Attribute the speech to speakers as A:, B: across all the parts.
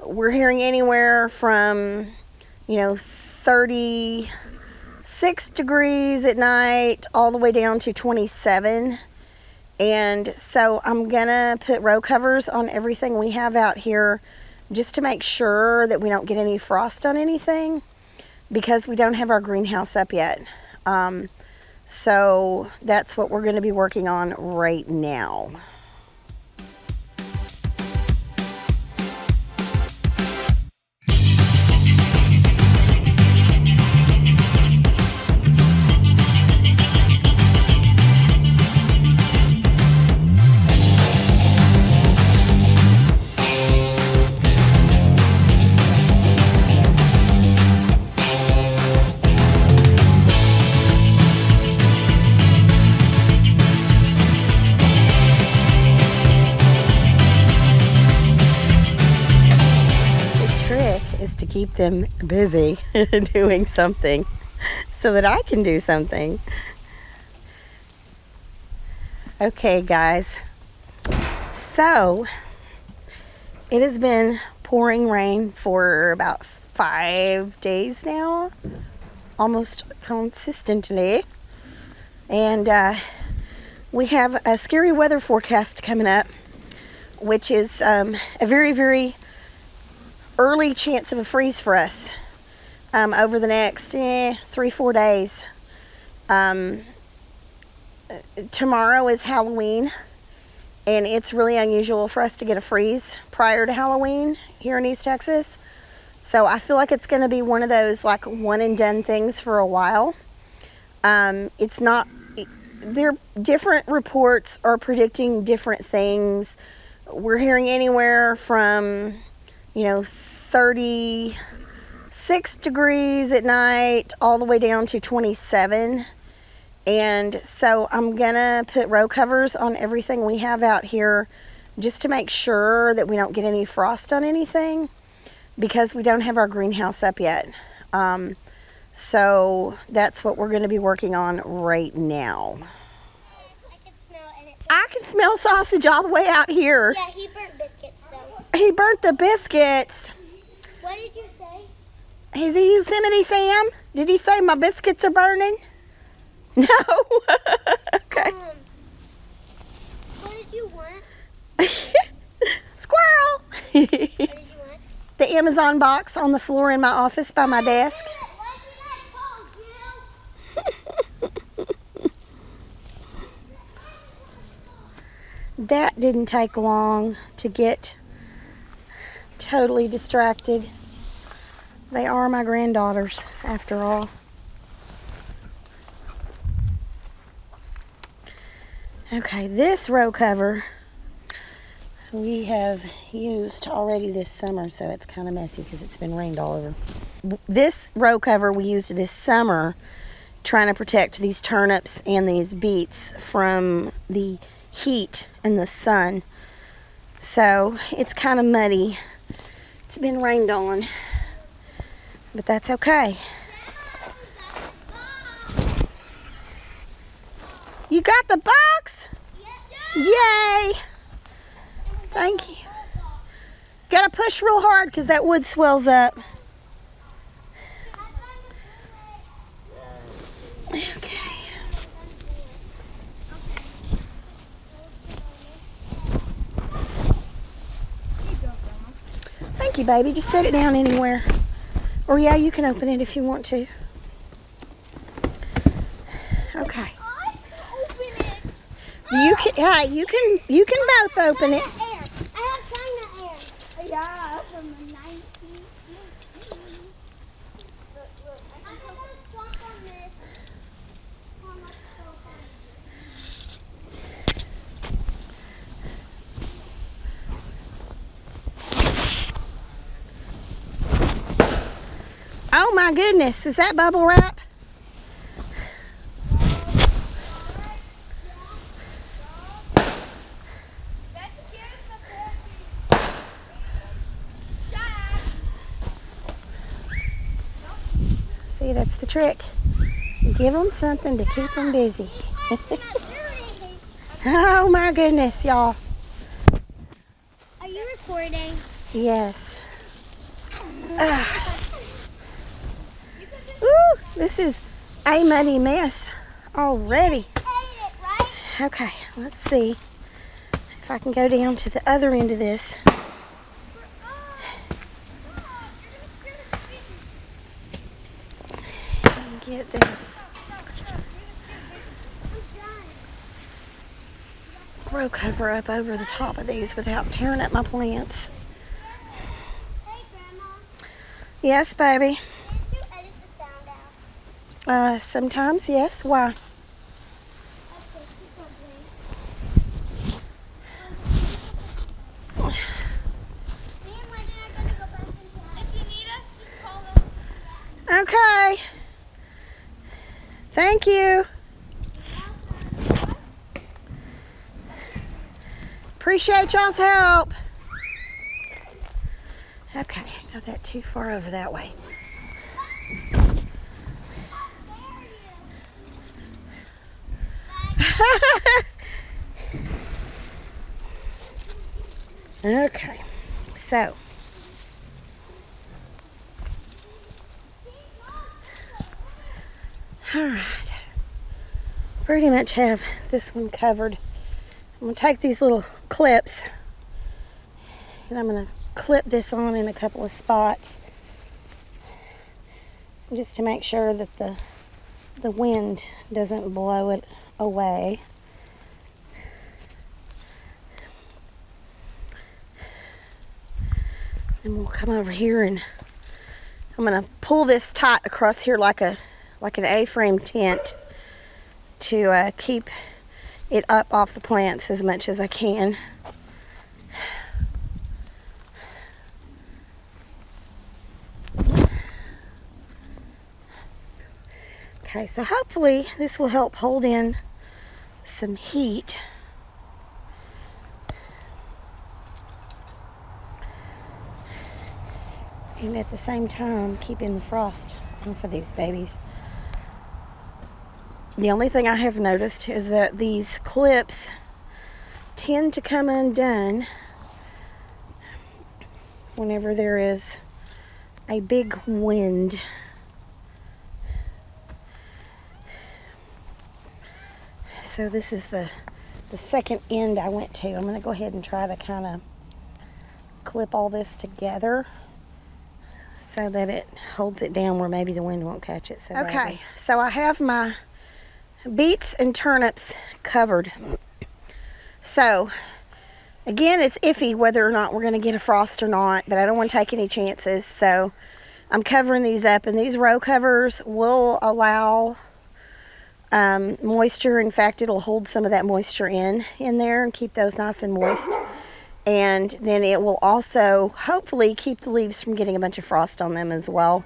A: we're hearing anywhere from, 36 degrees at night all the way down to 27. And so I'm gonna put row covers on everything we have out here just to make sure that we don't get any frost on anything, because we don't have our greenhouse up yet. So that's what we're going to be working on right now. Is to keep them busy doing something so that I can do something. Okay, guys. So it has been pouring rain for about 5 days now, almost consistently. And we have a scary weather forecast coming up, which is a very, very early chance of a freeze for us over the next 3-4 days. Tomorrow is Halloween, and it's really unusual for us to get a freeze prior to Halloween here in East Texas. So I feel like it's going to be one of those like one and done things for a while. It's not, different reports are predicting different things. We're hearing anywhere from 36 degrees at night all the way down to 27. And so I'm gonna put row covers on everything we have out here just to make sure that we don't get any frost on anything, because we don't have our greenhouse up yet. So that's what we're gonna be working on right now. I can smell sausage all the way out here.
B: Yeah, he burnt biscuits, though.
A: He burnt the biscuits.
B: What did you say?
A: He's a Yosemite Sam. Did he say my biscuits are burning? No. Okay.
B: What did you want?
A: Squirrel.
B: What did you want?
A: The Amazon box on the floor in my office by my desk. That didn't take long to get totally distracted. They are my granddaughters, after all. Okay, this row cover we have used already this summer, so it's kind of messy because it's been rained all over. This row cover we used this summer trying to protect these turnips and these beets from the heat and the sun. So it's kind of muddy. It's been rained on, but that's okay. You got the box? Yay! Thank you. Gotta push real hard because that wood swells up. Okay. Thank you, baby. Just set it down anywhere. Or yeah, you can open it if you want to. Okay. You can, yeah, you can both open it.
B: I have China air. Yeah, from the 19th. Look. I'm gonna stomp on this.
A: Oh my goodness, is that bubble wrap? See, that's the trick. Give them something to keep them busy. Oh my goodness, y'all.
B: Are you recording?
A: Yes. Ooh, this is a muddy mess already. Okay, let's see if I can go down to the other end of this. And get this row cover up over the top of these without tearing up my plants.
B: Hey, Grandma.
A: Yes, baby.
B: Can't you edit the sound out?
A: Sometimes, yes. Why?
B: Okay, keep going. Me and Landon are gonna go back in town. If you need us, just call us.
A: Okay. Thank you. Appreciate y'all's help. Okay, got that too far over that way. Okay, so all right, pretty much have this one covered. I'm gonna take these little clips and I'm gonna clip this on in a couple of spots just to make sure that the wind doesn't blow it away. And we'll come over here and I'm gonna pull this tight across here like an A-frame tent to keep it up off the plants as much as I can. Okay, so hopefully this will help hold in some heat. And at the same time, keeping the frost off of these babies. The only thing I have noticed is that these clips tend to come undone whenever there is a big wind. So this is the second end I went to. I'm going to go ahead and try to kind of clip all this together so that it holds it down where maybe the wind won't catch it so badly. Okay, so I have my beets and turnips covered. So again, it's iffy whether or not we're going to get a frost or not, but I don't want to take any chances. So I'm covering these up, and these row covers will allow moisture. In fact, it'll hold some of that moisture in there and keep those nice and moist. And then it will also hopefully keep the leaves from getting a bunch of frost on them as well.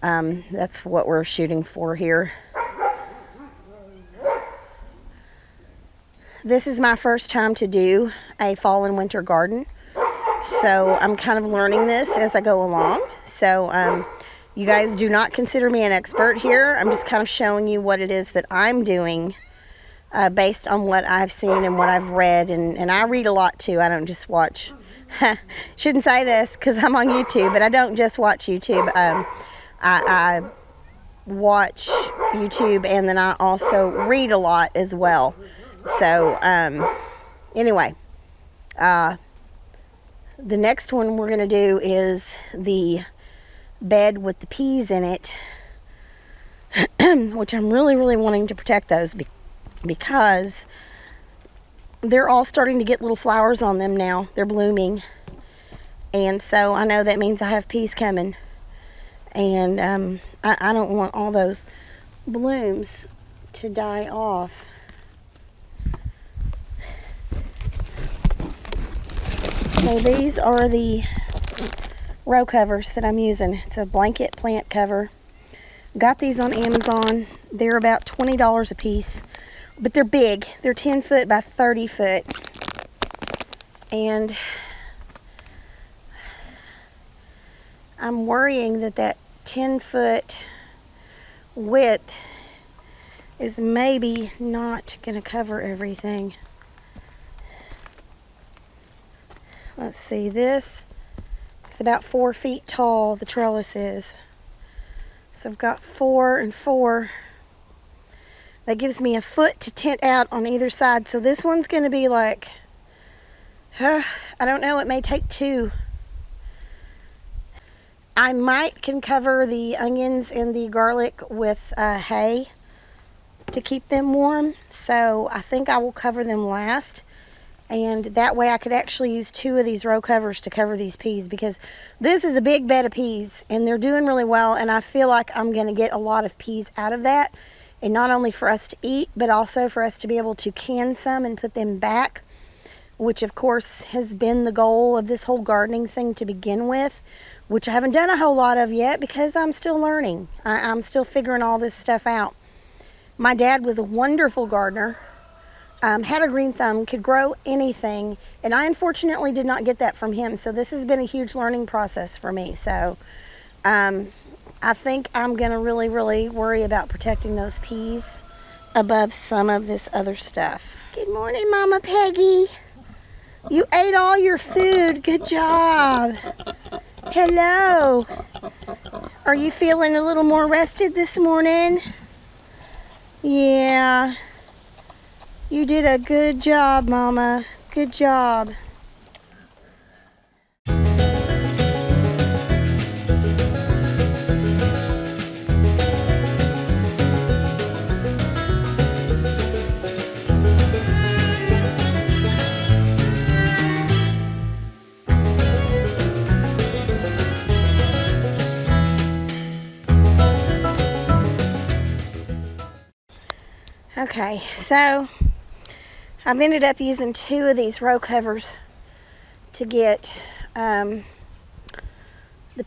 A: That's what we're shooting for here. This is my first time to do a fall and winter garden, so I'm kind of learning this as I go along. So you guys do not consider me an expert here. I'm just kind of showing you what it is that I'm doing based on what I've seen and what I've read, and I read a lot too. I don't just watch. Shouldn't say this because I'm on YouTube, but I don't just watch YouTube. I watch YouTube, and then I also read a lot as well. So anyway, the next one we're going to do is the bed with the peas in it, which I'm really wanting to protect those because they're all starting to get little flowers on them now. They're blooming, and so I know that means I have peas coming, and I don't want all those blooms to die off. So these are the row covers that I'm using. It's a blanket plant cover. Got these on Amazon. They're about $20 a piece, but they're big. They're 10 foot by 30 foot. And I'm worrying that 10 foot width is maybe not going to cover everything. Let's see, this It's about 4 feet tall, the trellis is. So I've got 4 and 4. That gives me a foot to tent out on either side. So this one's going to be like, I don't know, it may take 2. I can cover the onions and the garlic with hay to keep them warm. So I think I will cover them last. And that way I could actually use 2 of these row covers to cover these peas, because this is a big bed of peas and they're doing really well, and I feel like I'm going to get a lot of peas out of that, and not only for us to eat but also for us to be able to can some and put them back, which of course has been the goal of this whole gardening thing to begin with, which I haven't done a whole lot of yet because I'm still learning. I'm still figuring all this stuff out. My dad was a wonderful gardener. Had a green thumb, could grow anything, and I unfortunately did not get that from him, so this has been a huge learning process for me. So I think I'm going to really worry about protecting those peas above some of this other stuff. Good morning, Mama Peggy. You ate all your food. Good job. Hello. Are you feeling a little more rested this morning? Yeah. You did a good job, Mama. Good job. Okay, so I've ended up using 2 of these row covers to get the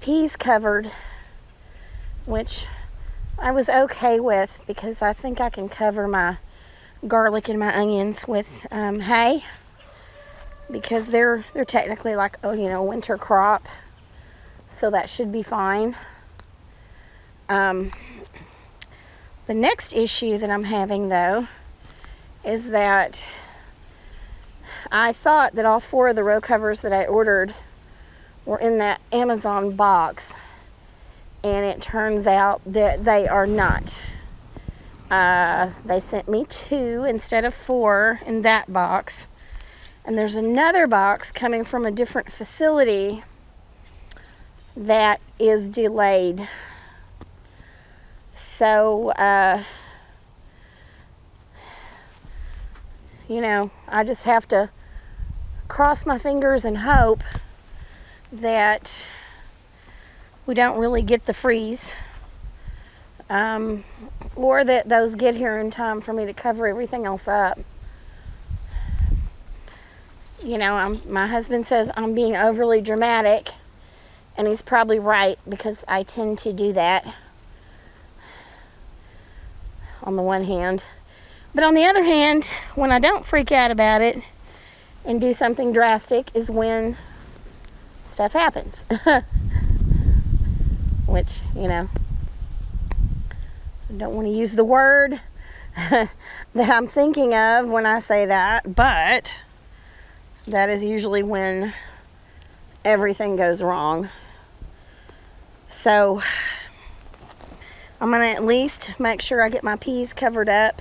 A: peas covered, which I was okay with because I think I can cover my garlic and my onions with hay, because they're technically like, oh, you know, winter crop, so that should be fine. The next issue that I'm having though is that I thought that all 4 of the row covers that I ordered were in that Amazon box, and it turns out that they are not. They sent me 2 instead of 4 in that box, and there's another box coming from a different facility that is delayed. So you know, I just have to cross my fingers and hope that we don't really get the freeze, or that those get here in time for me to cover everything else up. You know, my husband says I'm being overly dramatic, and he's probably right, because I tend to do that on the one hand. But on the other hand, when I don't freak out about it and do something drastic is when stuff happens. Which, you know, I don't want to use the word that I'm thinking of when I say that, but that is usually when everything goes wrong. So I'm going to at least make sure I get my peas covered up,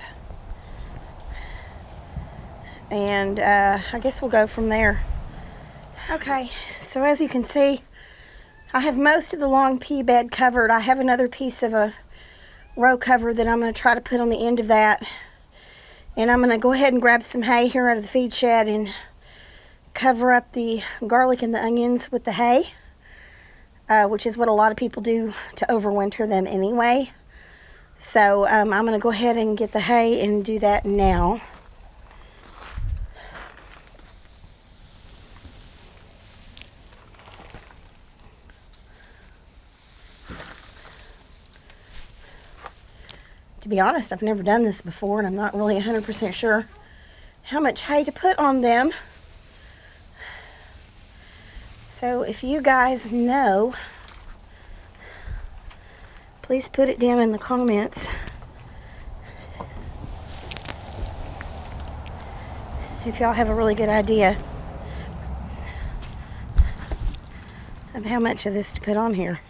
A: and I guess we'll go from there. Okay, so as you can see, I have most of the long pea bed covered. I have another piece of a row cover that I'm going to try to put on the end of that, and I'm going to go ahead and grab some hay here out of the feed shed and cover up the garlic and the onions with the hay. Which is what a lot of people do to overwinter them anyway. So I'm going to go ahead and get the hay and do that now. To be honest, I've never done this before, and I'm not really 100% sure how much hay to put on them. So if you guys know, please put it down in the comments. If y'all have a really good idea of how much of this to put on here.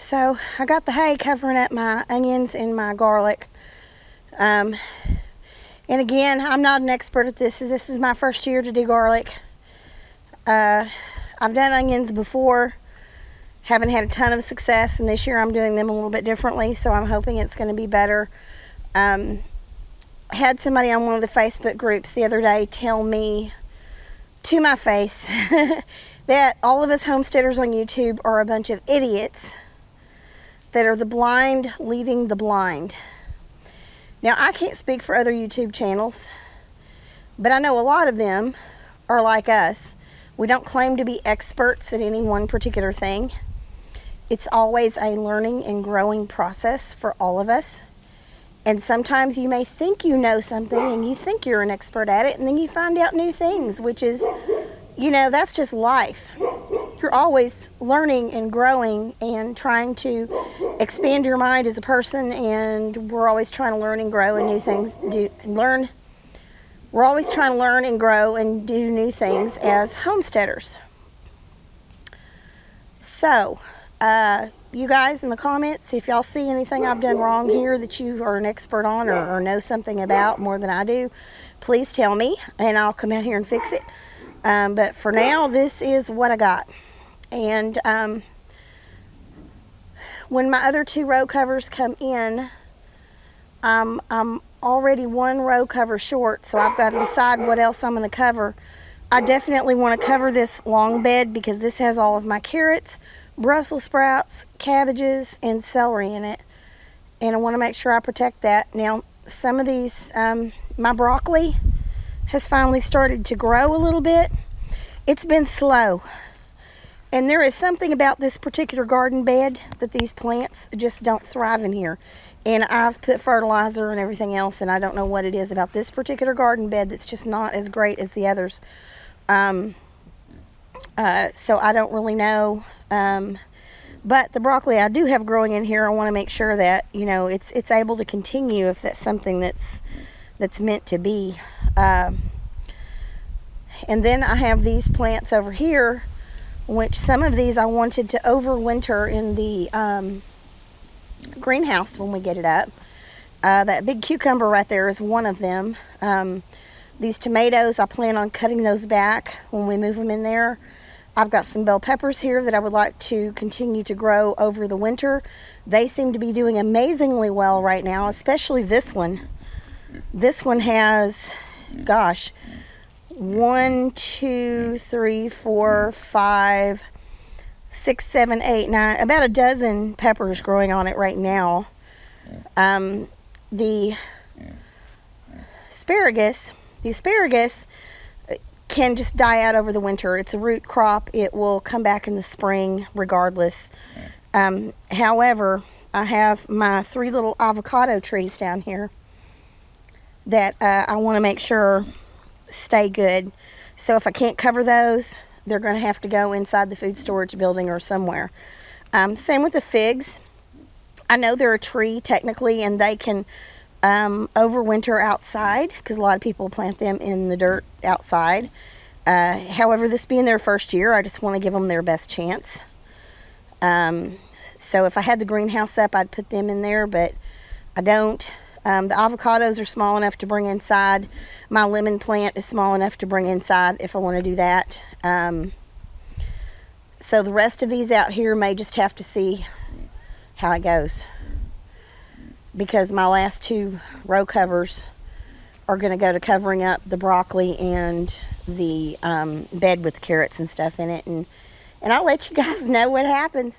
A: So I got the hay covering up my onions and my garlic. And again, I'm not an expert at this. This is my first year to do garlic. I've done onions before, haven't had a ton of success, and this year I'm doing them a little bit differently, so I'm hoping it's going to be better. I had somebody on one of the Facebook groups the other day tell me to my face that all of us homesteaders on YouTube are a bunch of idiots that are the blind leading the blind. Now, I can't speak for other YouTube channels, but I know a lot of them are like us. We don't claim to be experts at any one particular thing. It's always a learning and growing process for all of us. And sometimes you may think you know something and you think you're an expert at it, and then you find out new things, which is, you know, that's just life. You're always learning and growing and trying to expand your mind as a person, and we're always trying to learn and grow and new things. We're always trying to learn and grow and do new things as homesteaders. So, you guys in the comments, if y'all see anything I've done wrong here that you are an expert on or know something about more than I do, please tell me and I'll come out here and fix it. But for now, this is what I got. And when my other 2 row covers come in, I'm already 1 row cover short, so I've got to decide what else I'm going to cover. I definitely want to cover this long bed because this has all of my carrots, Brussels sprouts, cabbages, and celery in it. And I want to make sure I protect that. Now, some of these, my broccoli has finally started to grow a little bit. It's been slow. And there is something about this particular garden bed that these plants just don't thrive in here. And I've put fertilizer and everything else, and I don't know what it is about this particular garden bed that's just not as great as the others. So I don't really know. But the broccoli I do have growing in here, I want to make sure that, you know, it's able to continue if that's something that's meant to be. And then I have these plants over here, which some of these I wanted to overwinter in the greenhouse when we get it up. That big cucumber right there is one of them. These tomatoes, I plan on cutting those back when we move them in there. I've got some bell peppers here that I would like to continue to grow over the winter. They seem to be doing amazingly well right now, especially this one. This one has, gosh, 1, 2, 3, 4, 5, 6, 7, 8, 9, about a dozen peppers growing on it right now. The asparagus can just die out over the winter. It's a root crop. It will come back in the spring regardless. However, I have my 3 little avocado trees down here that I want to make sure stay good. So if I can't cover those, they're going to have to go inside the food storage building or somewhere. Same with the figs. I know they're a tree technically, and they can overwinter outside because a lot of people plant them in the dirt outside. However, this being their first year, I just want to give them their best chance. So if I had the greenhouse up, I'd put them in there, but I don't. The avocados are small enough to bring inside. My lemon plant is small enough to bring inside if I want to do that. So So the rest of these out here may just have to see how it goes, because my last 2 row covers are going to go to covering up the broccoli and the bed with carrots and stuff in it, and I'll let you guys know what happens.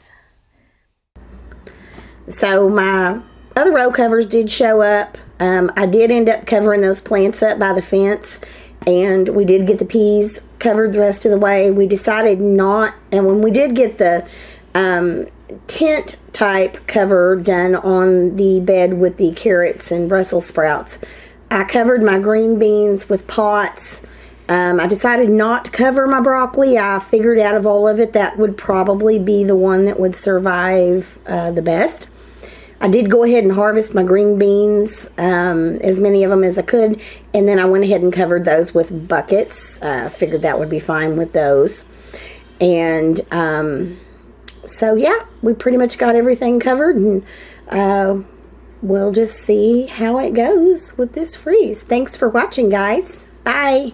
A: So my other row covers did show up. I did end up covering those plants up by the fence, and we did get the peas covered the rest of the way. We decided not, and when we did get the tent type cover done on the bed with the carrots and Brussels sprouts, I covered my green beans with pots. I decided not to cover my broccoli. I figured out of all of it that would probably be the one that would survive the best. I did go ahead and harvest my green beans, as many of them as I could, and then I went ahead and covered those with buckets. Figured that would be fine with those. And so yeah, we pretty much got everything covered, and we'll just see how it goes with this freeze. Thanks for watching, guys. Bye.